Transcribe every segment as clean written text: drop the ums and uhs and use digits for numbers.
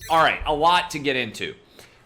All right, a lot to get into.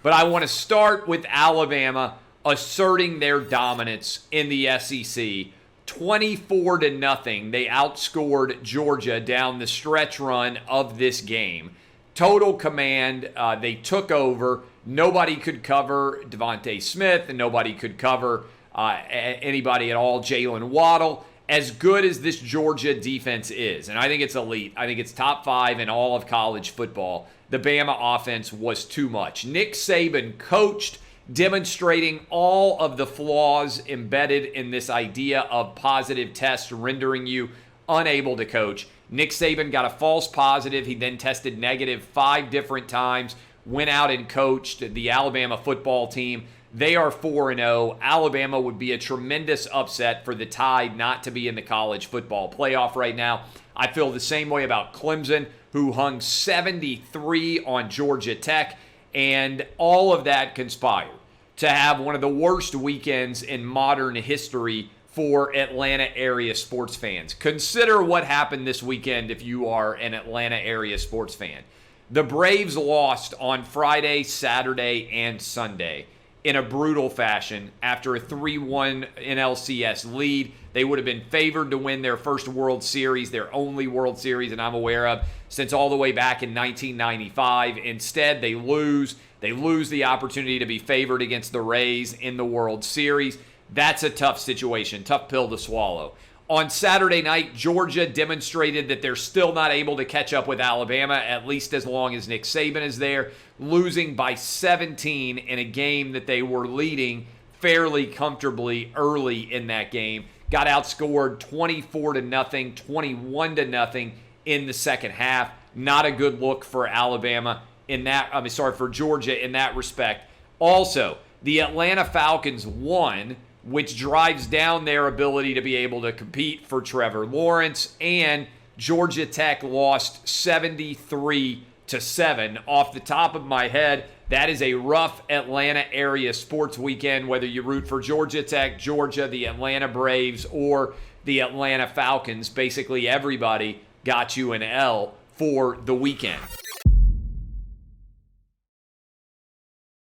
But I want to start with Alabama asserting their dominance in the SEC. 24-0, they outscored Georgia down the stretch run of this game. Total command, they took over. Nobody could cover Devontae Smith, and nobody could cover anybody at all. Jalen Waddle, as good as this Georgia defense is, and I think it's elite. I think it's top 5 in all of college football. The Bama offense was too much. Nick Saban coached, demonstrating all of the flaws embedded in this idea of positive tests rendering you unable to coach. Nick Saban got a false positive. He then tested negative 5 different times, went out and coached the Alabama football team. They are 4-0. Alabama would be a tremendous upset for the Tide not to be in the college football playoff right now. I feel the same way about Clemson, who hung 73 on Georgia Tech, and all of that conspired to have one of the worst weekends in modern history for Atlanta area sports fans. Consider what happened this weekend if you are an Atlanta area sports fan. The Braves lost on Friday, Saturday, and Sunday in a brutal fashion after a 3-1 NLCS lead. They would have been favored to win their first World Series, their only World Series that I'm aware of since all the way back in 1995. Instead, they lose. They lose the opportunity to be favored against the Rays in the World Series. That's a tough situation, tough pill to swallow. On Saturday night, Georgia demonstrated that they're still not able to catch up with Alabama, at least as long as Nick Saban is there, losing by 17 in a game that they were leading fairly comfortably early in that game. Got outscored 24-0, 21-0 in the second half. Not a good look for Alabama for Georgia in that respect. Also, the Atlanta Falcons won, which drives down their ability to be able to compete for Trevor Lawrence, and Georgia Tech lost 73-7. Off the top of my head, that is a rough Atlanta area sports weekend, whether you root for Georgia Tech, Georgia, the Atlanta Braves, or the Atlanta Falcons. Basically, everybody got you an L for the weekend.